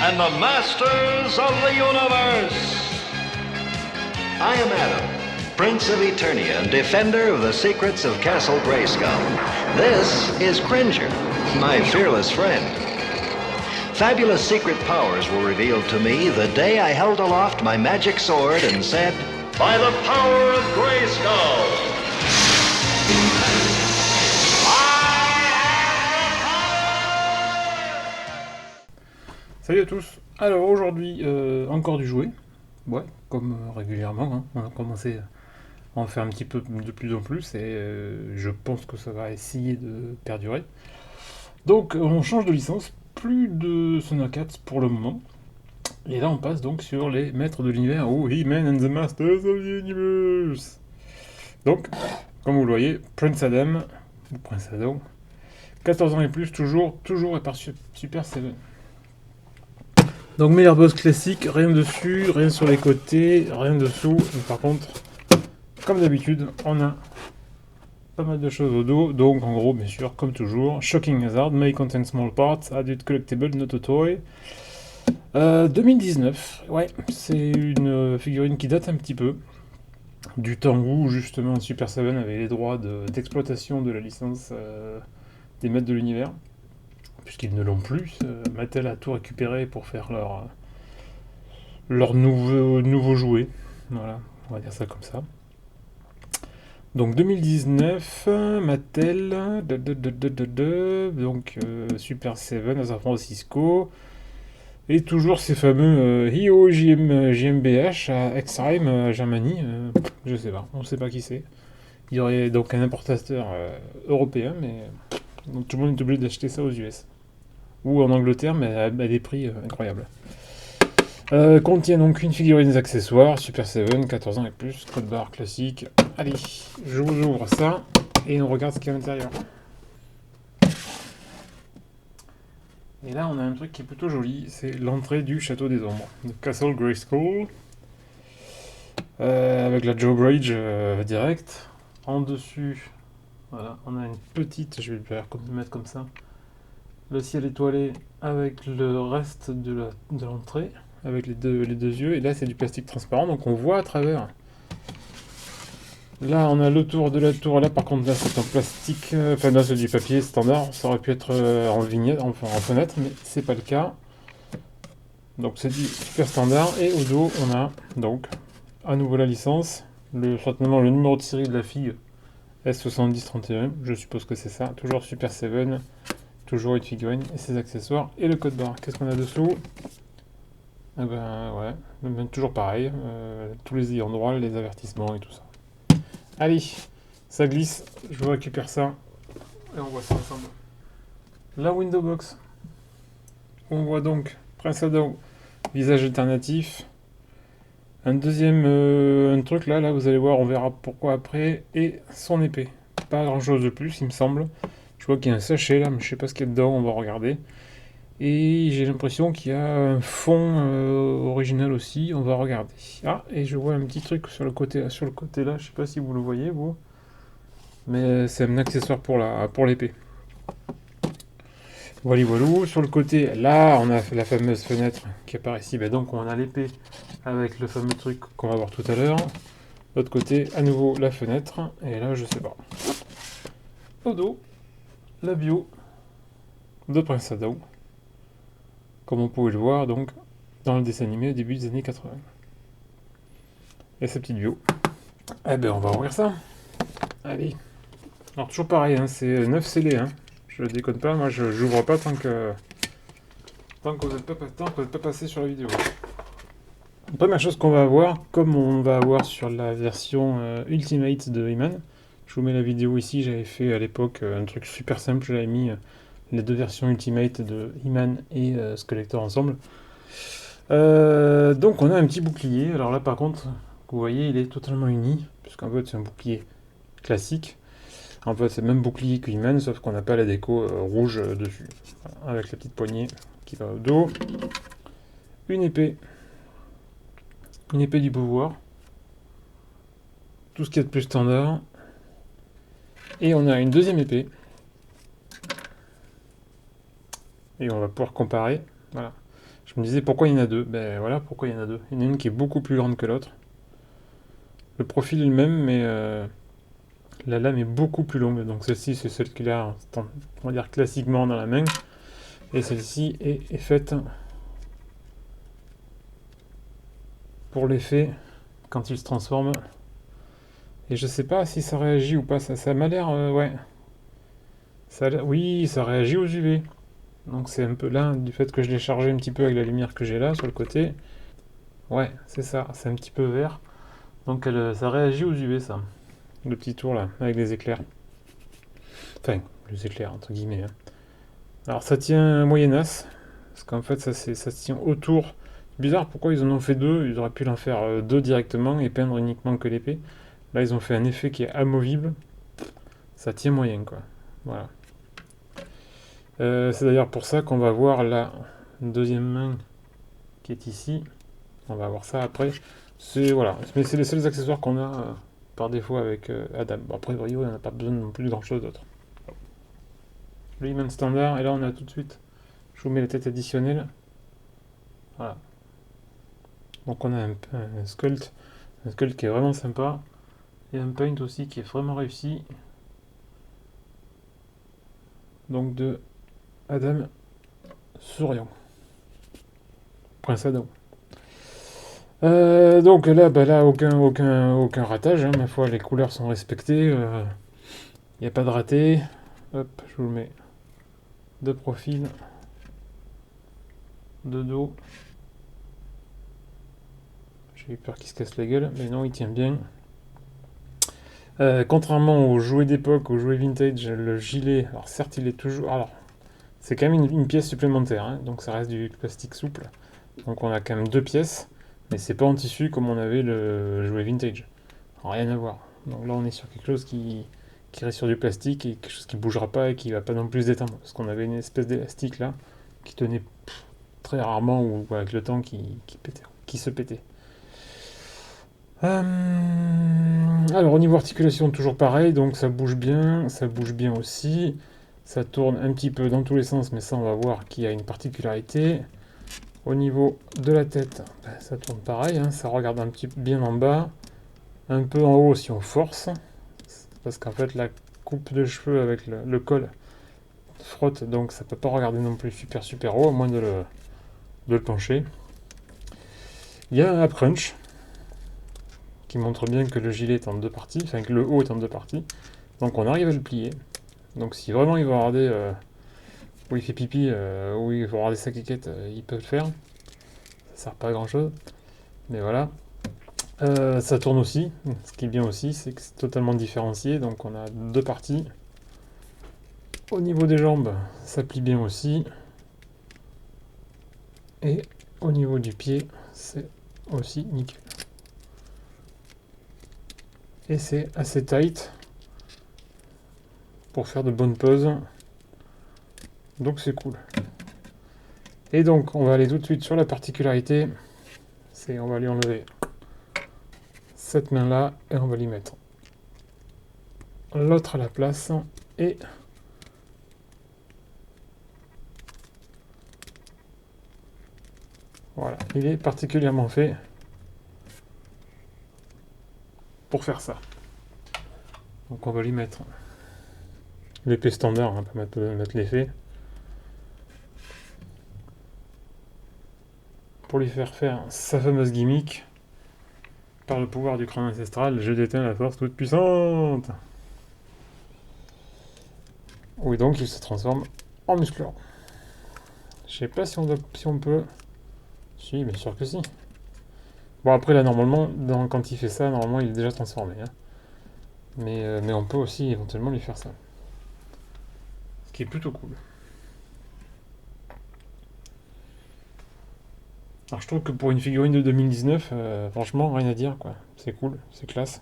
and the masters of the universe. I am Adam, Prince of Eternia and defender of the secrets of Castle Grayskull. This is Cringer, my fearless friend. Fabulous secret powers were revealed to me the day I held aloft my magic sword and said, "By the power of Grayskull!" Salut à tous. Alors aujourd'hui, encore du jouet. Ouais, comme régulièrement, hein. On a commencé à en faire un petit peu de plus en plus et je pense que ça va essayer de perdurer. Donc on change de licence, plus de Thundercats pour le moment. Et là on passe donc sur les maîtres de l'univers, ou He-Man and the Masters of the Universe. Donc, comme vous le voyez, Prince Adam, ou Prince Adam, 14 ans et plus, toujours et par Super Seven. Donc meilleur boss classique, rien dessus, rien sur les côtés, rien dessous. Mais par contre, comme d'habitude, on a pas mal de choses au dos. Donc en gros, bien sûr, comme toujours, Shocking Hazard, may contain small parts, added collectible, not a toy. 2019, ouais, c'est une figurine qui date un petit peu du temps où justement Super Seven avait les droits d'exploitation de la licence des maîtres de l'univers. Puisqu'ils ne l'ont plus, Mattel a tout récupéré pour faire leur nouveau jouet. Voilà, on va dire ça comme ça. Donc 2019, Mattel, donc Super 7 à San Francisco, et toujours ces fameux IO GmbH à Exheim, Germanie, je sais pas, on sait pas qui c'est. Il y aurait donc un importateur européen, mais donc tout le monde est obligé d'acheter ça aux US. Ou en Angleterre, mais à des prix incroyables. Contient donc une figurine des accessoires, Super 7, 14 ans et plus, code barre classique. Allez, je vous ouvre ça et on regarde ce qu'il y a à l'intérieur. Et là, on a un truc qui est plutôt joli, c'est l'entrée du Château des Ombres, de Castle Grayskull, avec la Drawbridge direct. En dessus, voilà, on a une petite, je vais le mettre comme ça, le ciel étoilé avec le reste de l'entrée, avec les deux yeux, et là c'est du plastique transparent, donc on voit à travers. Là on a le tour de la tour, là par contre là c'est en plastique, enfin là c'est du papier standard, ça aurait pu être en vignette, enfin en fenêtre, mais c'est pas le cas. Donc c'est du super standard, et au dos on a donc à nouveau la licence, certainement le numéro de série de la fille, S7031, je suppose que c'est ça, toujours Super 7, toujours une figurine et ses accessoires et le code barre. Qu'est-ce qu'on a dessous? Eh ben ouais, toujours pareil, tous les ayants droit, les avertissements et tout ça. Allez, ça glisse, je vous récupère ça et on voit ça ensemble. La window box. On voit donc Prince Adam, visage alternatif. Un deuxième un truc là, vous allez voir, on verra pourquoi après. Et son épée. Pas grand chose de plus, il me semble. Je vois qu'il y a un sachet là, mais je sais pas ce qu'il y a dedans, on va regarder. Et j'ai l'impression qu'il y a un fond original aussi, on va regarder. Ah, et je vois un petit truc sur le côté là, je sais pas si vous le voyez vous. Mais c'est un accessoire pour l'épée. Voilà, sur le côté, là on a la fameuse fenêtre qui apparaît ici, donc on a l'épée avec le fameux truc qu'on va voir tout à l'heure. De l'autre côté, à nouveau la fenêtre, et là je sais pas. Au dos, la bio de Prince Adam, comme on pouvait le voir donc dans le dessin animé au début des années 80. Et sa petite bio. Eh ben on va ouvrir ça. Allez. Alors toujours pareil, hein, c'est 9 scellés, hein. Je déconne pas, moi je j'ouvre pas tant que vous n'êtes pas passé sur la vidéo. Première chose qu'on va avoir, comme on va avoir sur la version Ultimate de He-Man, je vous mets la vidéo ici, j'avais fait à l'époque un truc super simple, j'avais mis les deux versions Ultimate de He-Man et Skeletor ensemble. Donc on a un petit bouclier, alors là par contre, vous voyez, il est totalement uni, puisqu'en fait c'est un bouclier classique. En fait c'est le même bouclier que He-Man, sauf qu'on n'a pas la déco rouge dessus, voilà, avec la petite poignée qui va au dos. Une épée du pouvoir, tout ce qu'il y a de plus standard. Et on a une deuxième épée. Et on va pouvoir comparer. Voilà. Je me disais pourquoi il y en a deux. Ben voilà pourquoi il y en a deux. Il y en a une qui est beaucoup plus grande que l'autre. Le profil est le même, mais la lame est beaucoup plus longue. Donc celle-ci, c'est celle qu'il a, on va dire, classiquement dans la main. Et celle-ci est faite pour l'effet quand il se transforme. Et je sais pas si ça réagit ou pas. Ça m'a l'air, ouais. Oui, ça réagit aux UV. Donc c'est un peu là, du fait que je l'ai chargé un petit peu avec la lumière que j'ai là, sur le côté. Ouais, c'est ça, c'est un petit peu vert. Donc ça réagit aux UV, ça. Le petit tour là, avec les éclairs. Enfin, les éclairs, entre guillemets. Hein. Alors ça tient moyennasse, parce qu'en fait ça se tient autour. Bizarre, pourquoi ils en ont fait deux? Ils auraient pu en faire deux directement et peindre uniquement que l'épée. Là ils ont fait un effet qui est amovible. Ça tient moyen quoi. Voilà. C'est d'ailleurs pour ça qu'on va voir la deuxième main qui est ici. On va voir ça après. Voilà. Mais c'est les seuls accessoires qu'on a par défaut avec Adam. Bon, après, il n'y en a pas besoin non plus de grand chose d'autre. Le He-Man standard, et là on a tout de suite. Je vous mets la tête additionnelle. Voilà. Donc on a un sculpt qui est vraiment sympa. Et un paint aussi qui est vraiment réussi. Donc de Adam souriant. Prince Adam. Donc là, là aucun ratage, hein, ma foi, les couleurs sont respectées. Il n'y a pas de raté. Hop, je vous le mets de profil, de dos. J'ai eu peur qu'il se casse la gueule, mais non, il tient bien. Contrairement aux jouets d'époque, aux jouets vintage, le gilet, alors certes, il est toujours. Alors, c'est quand même une pièce supplémentaire, hein, donc ça reste du plastique souple. Donc on a quand même deux pièces, mais c'est pas en tissu comme on avait le jouet vintage. Rien à voir. Donc là, on est sur quelque chose qui reste sur du plastique et quelque chose qui bougera pas et qui va pas non plus se détendre. Parce qu'on avait une espèce d'élastique là qui tenait très rarement ou avec le temps qui se pétait. Alors au niveau articulation, toujours pareil, donc ça bouge bien aussi. Ça tourne un petit peu dans tous les sens, mais ça on va voir qu'il y a une particularité. Au niveau de la tête, ça tourne pareil, hein, ça regarde un petit peu bien en bas, un peu en haut si on force, parce qu'en fait la coupe de cheveux avec le col frotte, donc ça peut pas regarder non plus super haut, à moins de le pencher. Il y a un up crunch qui montre bien que le gilet est en deux parties, enfin que le haut est en deux parties, donc on arrive à le plier. Donc si vraiment il va regarder où il fait pipi, où il va regarder sa caquette, il peut le faire. Ça sert pas à grand chose, mais voilà. Ça tourne aussi, ce qui est bien aussi, c'est que c'est totalement différencié, donc on a deux parties. Au niveau des jambes, ça plie bien aussi. Et au niveau du pied, c'est aussi nickel. Et c'est assez tight pour faire de bonnes poses. Donc c'est cool. Et donc on va aller tout de suite sur la particularité. C'est on va lui enlever cette main là et on va lui mettre l'autre à la place et voilà, il est particulièrement fait pour faire ça. Donc on va lui mettre l'épée standard, hein, pour mettre l'effet. Pour lui faire sa fameuse gimmick. Par le pouvoir du crâne ancestral, je déteins la force toute puissante. Oui, donc il se transforme en muscleur. Je sais pas si on peut. Si, bien sûr que si. Bon, après, là, normalement, quand il fait ça, normalement, il est déjà transformé. Hein. Mais on peut aussi éventuellement lui faire ça. Ce qui est plutôt cool. Alors, je trouve que pour une figurine de 2019, franchement, rien à dire, quoi. C'est cool, c'est classe.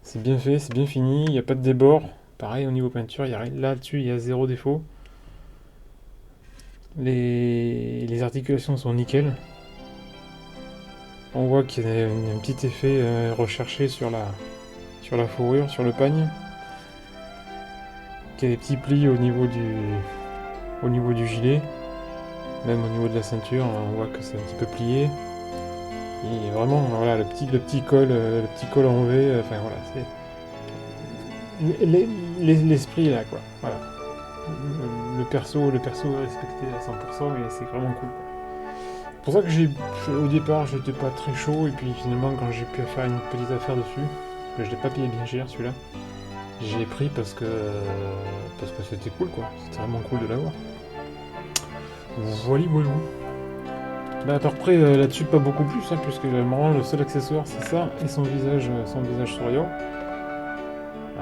C'est bien fait, c'est bien fini, il n'y a pas de débord. Pareil, au niveau peinture, là-dessus, il y a zéro défaut. Les articulations sont nickel. On voit qu'il y a un petit effet recherché sur la fourrure, sur le pagne. Qu'il y a des petits plis au niveau du gilet. Même au niveau de la ceinture, on voit que c'est un petit peu plié. Et vraiment, voilà, le petit col en V, enfin voilà, c'est l'esprit là, quoi. Voilà. Le perso est respecté à 100% et c'est vraiment cool. C'est pour ça que au départ, j'étais pas très chaud et puis finalement, quand j'ai pu faire une petite affaire dessus, que je l'ai pas payé bien cher celui-là, j'ai pris parce que c'était cool, quoi. C'était vraiment cool de l'avoir. Voilà, voilà. Bah, à peu près là-dessus, pas beaucoup plus, hein, puisque vraiment le seul accessoire c'est ça et son visage souriant.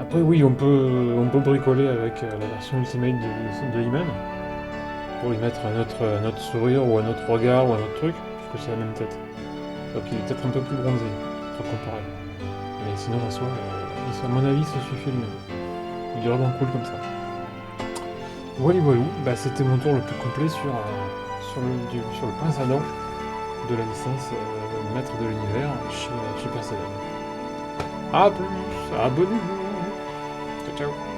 Après, oui, on peut bricoler avec la version Ultimate de He-Man pour lui mettre un autre sourire ou un autre regard ou un autre truc, puisque c'est la même tête. Donc il est peut-être un peu plus bronzé, trop comparé. Mais sinon, en soi, à mon avis, ça suffit le même. Il est vraiment cool comme ça. Voilà, voilà. Bah, c'était mon tour le plus complet sur le pince à dents de la licence Maître de l'Univers chez Super Seven. A plus, abonnez-vous. Ciao, ciao.